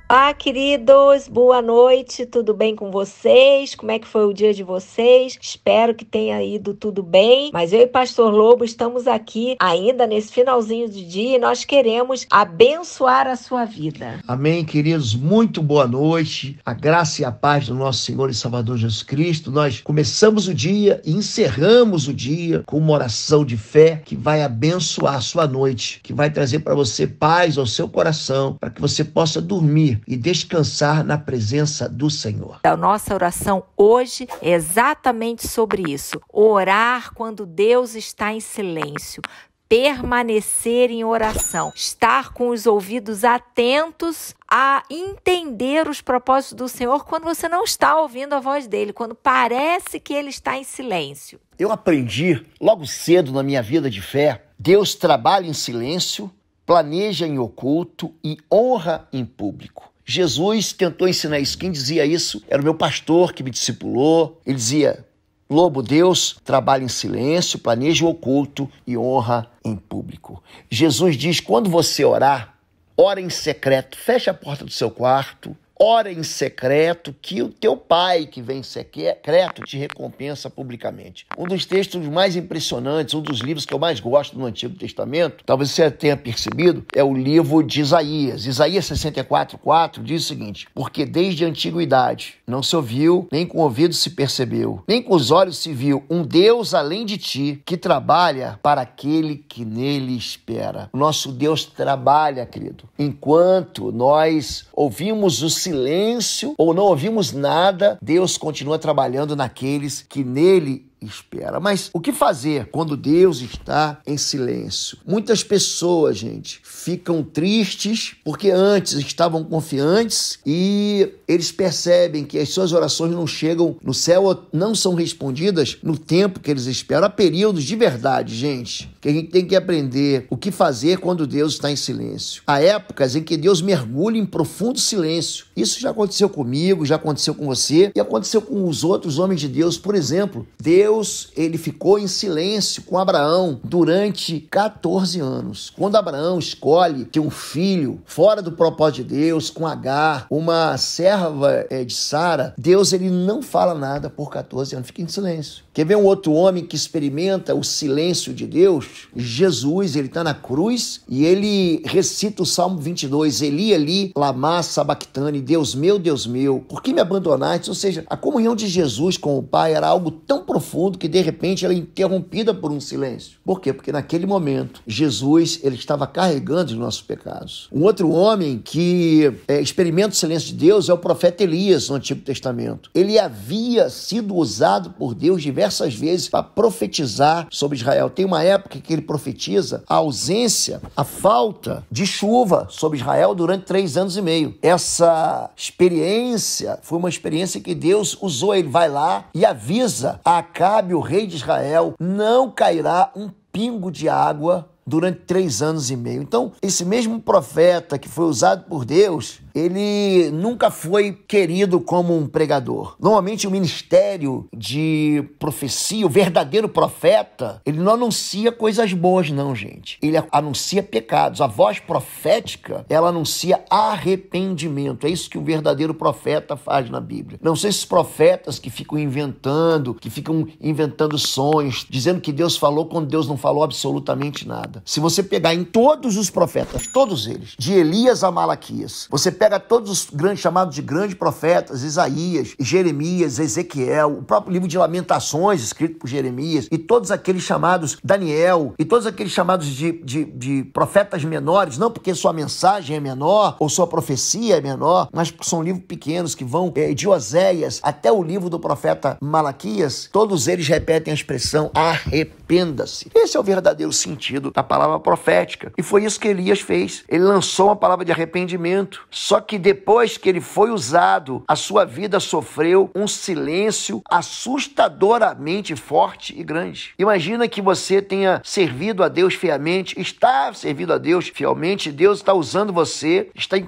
Olá, queridos, boa noite, tudo bem com vocês? Como é que foi o dia de vocês? Espero que tenha ido tudo bem, mas eu e Pastor Lobo estamos aqui ainda nesse finalzinho de dia e nós queremos abençoar a sua vida. Amém, queridos, muito boa noite, a graça e a paz do nosso Senhor e Salvador Jesus Cristo. Nós começamos o dia e encerramos o dia com uma oração de fé que vai abençoar a sua noite, que vai trazer para você paz ao seu coração, para que você possa dormir e descansar na presença do Senhor. A nossa oração hoje é exatamente sobre isso: orar quando Deus está em silêncio. Permanecer em oração, estar com os ouvidos atentos a entender os propósitos do Senhor quando você não está ouvindo a voz dele, quando parece que ele está em silêncio. Eu aprendi logo cedo na minha vida de fé, Deus trabalha em silêncio, planeja em oculto e honra em público. Jesus tentou ensinar isso. Quem dizia isso era o meu pastor que me discipulou. Ele dizia: Lobo, Deus trabalha em silêncio, planeja o oculto e honra em público. Jesus diz: quando você orar, ora em secreto, fecha a porta do seu quarto, ora em secreto, que o teu pai que vem em secreto te recompensa publicamente. Um dos textos mais impressionantes, um dos livros que eu mais gosto no Antigo Testamento, talvez você tenha percebido, é o livro de Isaías. Isaías 64:4 diz o seguinte: porque desde a antiguidade não se ouviu, nem com o ouvido se percebeu, nem com os olhos se viu um Deus além de ti, que trabalha para aquele que nele espera. O nosso Deus trabalha, querido. Enquanto nós ouvimos o silêncio ou não ouvimos nada, Deus continua trabalhando naqueles que nele espera. Mas o que fazer quando Deus está em silêncio? Muitas pessoas, gente, ficam tristes porque antes estavam confiantes e eles percebem que as suas orações não chegam no céu ou não são respondidas no tempo que eles esperam. Há períodos de verdade, gente, que a gente tem que aprender o que fazer quando Deus está em silêncio. Há épocas em que Deus mergulha em profundo silêncio. Isso já aconteceu comigo, já aconteceu com você e aconteceu com os outros homens de Deus. Por exemplo, Deus, ele ficou em silêncio com Abraão durante 14 anos. Quando Abraão escolhe ter um filho fora do propósito de Deus, com Agar, uma serva de Sara, Deus, ele não fala nada por 14 anos, fica em silêncio. Quer ver um outro homem que experimenta o silêncio de Deus? Jesus, ele está na cruz e ele recita o Salmo 22, Eli, Eli, lama sabachthani, Deus meu, por que me abandonaste? Ou seja, a comunhão de Jesus com o Pai era algo tão profundo que de repente ela é interrompida por um silêncio. Por quê? Porque naquele momento Jesus, ele estava carregando os nossos pecados. Um outro homem que experimenta o silêncio de Deus é o profeta Elias no Antigo Testamento. Ele havia sido usado por Deus diversas vezes para profetizar sobre Israel. Tem uma época que ele profetiza a ausência, a falta de chuva sobre Israel durante 3 anos e meio. Essa experiência foi uma experiência que Deus usou. Ele vai lá e avisa a Acabe, o rei de Israel: não cairá um pingo de água durante 3 anos e meio. Então, esse mesmo profeta que foi usado por Deus, ele nunca foi querido como um pregador. Normalmente o ministério de profecia, o verdadeiro profeta, ele não anuncia coisas boas não, gente. Ele anuncia pecados. A voz profética, ela anuncia arrependimento. É isso que o verdadeiro profeta faz na Bíblia. Não são esses profetas que ficam inventando sonhos, dizendo que Deus falou quando Deus não falou absolutamente nada. Se você pegar em todos os profetas, todos eles, de Elias a Malaquias, você pega todos os grandes, chamados de grandes profetas, Isaías, Jeremias, Ezequiel, o próprio livro de Lamentações, escrito por Jeremias, e todos aqueles chamados Daniel, e todos aqueles chamados de profetas menores, não porque sua mensagem é menor, ou sua profecia é menor, mas porque são livros pequenos que vão de Oséias até o livro do profeta Malaquias, todos eles repetem a expressão arrependa-se. Esse é o verdadeiro sentido da palavra profética. E foi isso que Elias fez. Ele lançou uma palavra de arrependimento. Só que depois que ele foi usado, a sua vida sofreu um silêncio assustadoramente forte e grande. Imagina que você tenha servido a Deus fielmente, está servindo a Deus fielmente, Deus está usando você, está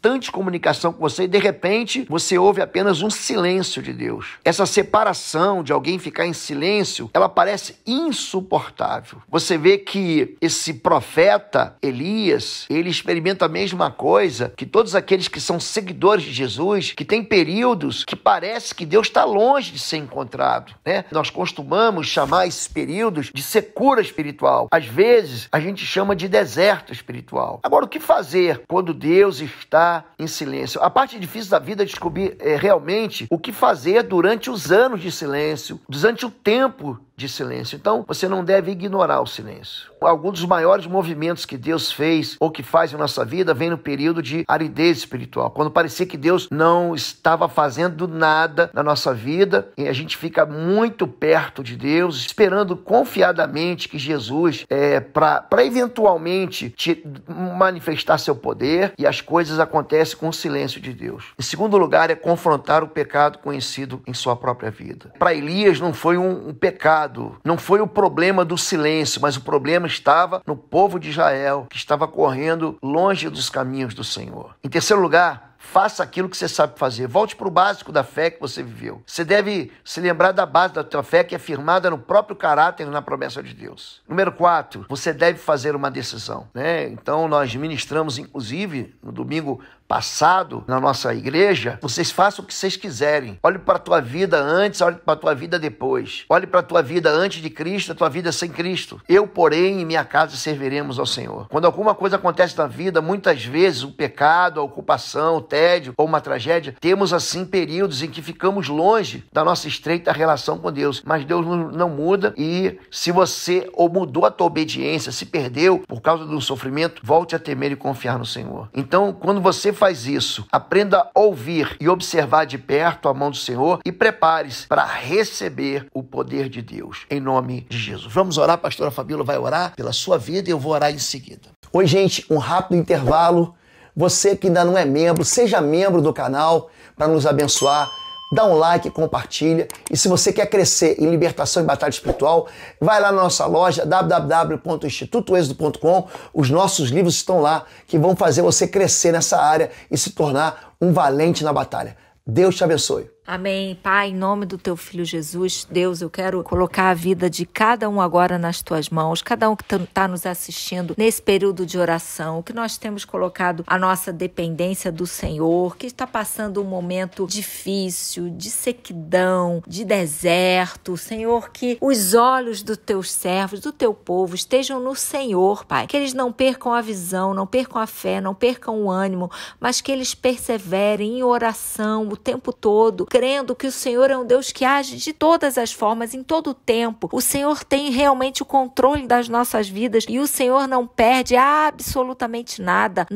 constante comunicação com você e de repente você ouve apenas um silêncio de Deus. Essa separação de alguém ficar em silêncio, ela parece insuportável. Você vê que esse profeta Elias, ele experimenta a mesma coisa que todos aqueles que são seguidores de Jesus, que tem períodos que parece que Deus está longe de ser encontrado, né? Nós costumamos chamar esses períodos de secura espiritual. Às vezes, a gente chama de deserto espiritual. Agora, o que fazer quando Deus está em silêncio? A parte difícil da vida é descobrir realmente o que fazer durante os anos de silêncio, durante o tempo de silêncio. Então, você não deve ignorar o silêncio. Alguns dos maiores movimentos que Deus fez ou que faz em nossa vida vem no período de aridez espiritual, quando parecia que Deus não estava fazendo nada na nossa vida e a gente fica muito perto de Deus, esperando confiadamente que Jesus para eventualmente te manifestar seu poder, e as coisas acontecem com o silêncio de Deus. Em segundo lugar, é confrontar o pecado conhecido em sua própria vida. Para Elias não foi um pecado, não foi o problema do silêncio, mas o problema estava no povo de Israel, que estava correndo longe dos caminhos do Senhor. Em terceiro lugar, faça aquilo que você sabe fazer. Volte para o básico da fé que você viveu. Você deve se lembrar da base da tua fé, que é firmada no próprio caráter e na promessa de Deus. Número 4, você deve fazer uma decisão, né? Então, nós ministramos, inclusive, no domingo passado, na nossa igreja, vocês façam o que vocês quiserem. Olhe para a tua vida antes, olhe para a tua vida depois. Olhe para a tua vida antes de Cristo, a tua vida sem Cristo. Eu, porém, em minha casa serviremos ao Senhor. Quando alguma coisa acontece na vida, muitas vezes o pecado, a ocupação, o tédio ou uma tragédia, temos assim períodos em que ficamos longe da nossa estreita relação com Deus. Mas Deus não muda, e se você ou mudou a tua obediência, se perdeu por causa do sofrimento, volte a temer e confiar no Senhor. Então, quando você faz isso, aprenda a ouvir e observar de perto a mão do Senhor e prepare-se para receber o poder de Deus, em nome de Jesus. Vamos orar, a pastora Fabíola vai orar pela sua vida e eu vou orar em seguida. Oi, gente, um rápido intervalo. Você que ainda não é membro, seja membro do canal para nos abençoar. Dá um like, compartilha. E se você quer crescer em libertação e batalha espiritual, vai lá na nossa loja www.institutoexodo.com. Os nossos livros estão lá, que vão fazer você crescer nessa área e se tornar um valente na batalha. Deus te abençoe. Amém. Pai, em nome do teu filho Jesus, Deus, eu quero colocar a vida de cada um agora nas tuas mãos, cada um que está nos assistindo nesse período de oração, que nós temos colocado a nossa dependência do Senhor, que está passando um momento difícil, de sequidão, de deserto. Senhor, que os olhos dos teus servos, do teu povo, estejam no Senhor, Pai, que eles não percam a visão, não percam a fé, não percam o ânimo, mas que eles perseverem em oração o tempo todo, crendo que o Senhor é um Deus que age de todas as formas, em todo o tempo. O Senhor tem realmente o controle das nossas vidas e o Senhor não perde absolutamente nada,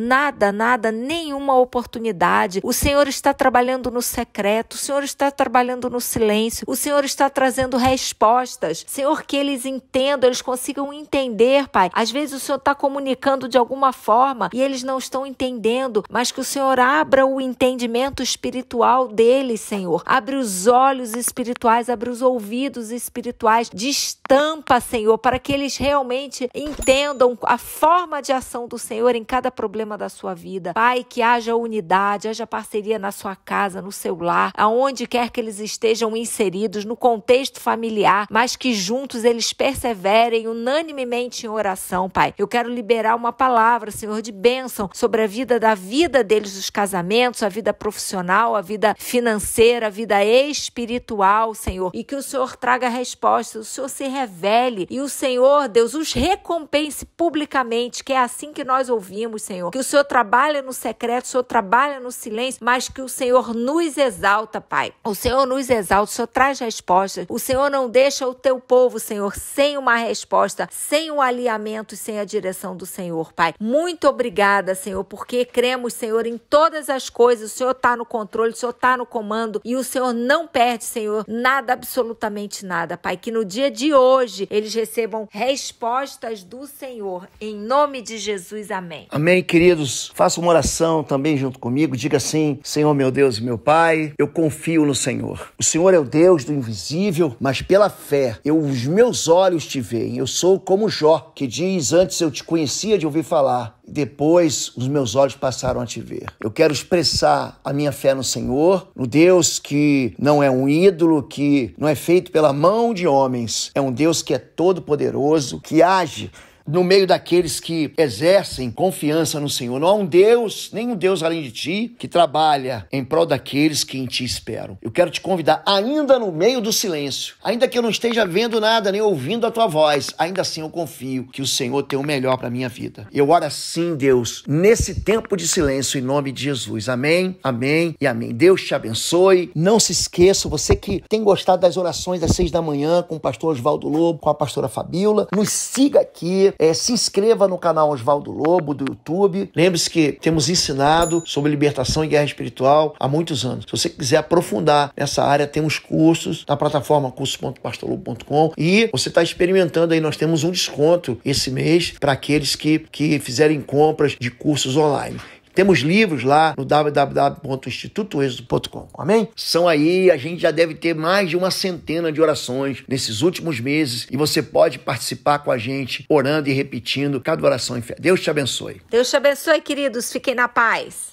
nenhuma oportunidade. O Senhor está trabalhando no secreto, o Senhor está trabalhando no silêncio, o Senhor está trazendo respostas. Senhor, que eles entendam, eles consigam entender, Pai. Às vezes o Senhor está comunicando de alguma forma e eles não estão entendendo, mas que o Senhor abra o entendimento espiritual deles, Senhor. Abre os olhos espirituais, abre os ouvidos espirituais, destampa, Senhor, para que eles realmente entendam a forma de ação do Senhor em cada problema da sua vida. Pai, que haja unidade, haja parceria na sua casa, no seu lar, aonde quer que eles estejam inseridos, no contexto familiar, mas que juntos eles perseverem unanimemente em oração, Pai. Eu quero liberar uma palavra, Senhor, de bênção sobre a vida deles, os casamentos, a vida profissional, a vida financeira, a vida espiritual, Senhor, e que o Senhor traga respostas, o Senhor se revele e o Senhor, Deus, os recompense publicamente, que é assim que nós ouvimos, Senhor, que o Senhor trabalha no secreto, o Senhor trabalha no silêncio, mas que o Senhor nos exalta, Pai. O Senhor nos exalta, o Senhor traz respostas, o Senhor não deixa o teu povo, Senhor, sem uma resposta, sem um alinhamento e sem a direção do Senhor, Pai. Muito obrigada, Senhor, porque cremos, Senhor, em todas as coisas, o Senhor está no controle, o Senhor está no comando e o Senhor não perde, Senhor, nada, absolutamente nada, Pai. Que no dia de hoje eles recebam respostas do Senhor, em nome de Jesus, amém. Amém, queridos. Faça uma oração também junto comigo. Diga assim: Senhor, meu Deus e meu Pai, eu confio no Senhor. O Senhor é o Deus do invisível, mas pela fé, os meus olhos te veem. Eu sou como Jó, que diz: antes eu te conhecia de ouvir falar, depois os meus olhos passaram a te ver. Eu quero expressar a minha fé no Senhor, no Deus que não é um ídolo, que não é feito pela mão de homens. É um Deus que é todo-poderoso, que age no meio daqueles que exercem confiança no Senhor. Não há um Deus, nenhum Deus além de ti, que trabalha em prol daqueles que em ti esperam. Eu quero te convidar, ainda no meio do silêncio, ainda que eu não esteja vendo nada, nem ouvindo a tua voz, ainda assim eu confio que o Senhor tem o melhor para a minha vida. Eu oro assim, Deus, nesse tempo de silêncio, em nome de Jesus. Amém, amém e amém. Deus te abençoe. Não se esqueça, você que tem gostado das orações às 6 da manhã com o pastor Oswaldo Lobo, com a pastora Fabíola, nos siga aqui. Se inscreva no canal Oswaldo Lobo do YouTube. Lembre-se que temos ensinado sobre libertação e guerra espiritual há muitos anos. Se você quiser aprofundar nessa área, temos cursos na plataforma cursos.pastorlobo.com e você está experimentando aí, nós temos um desconto esse mês para aqueles que fizerem compras de cursos online. Temos livros lá no www.institutoexodo.com. Amém? São aí, a gente já deve ter mais de 100 de orações nesses últimos meses e você pode participar com a gente orando e repetindo cada oração em fé. Deus te abençoe. Deus te abençoe, queridos. Fiquem na paz.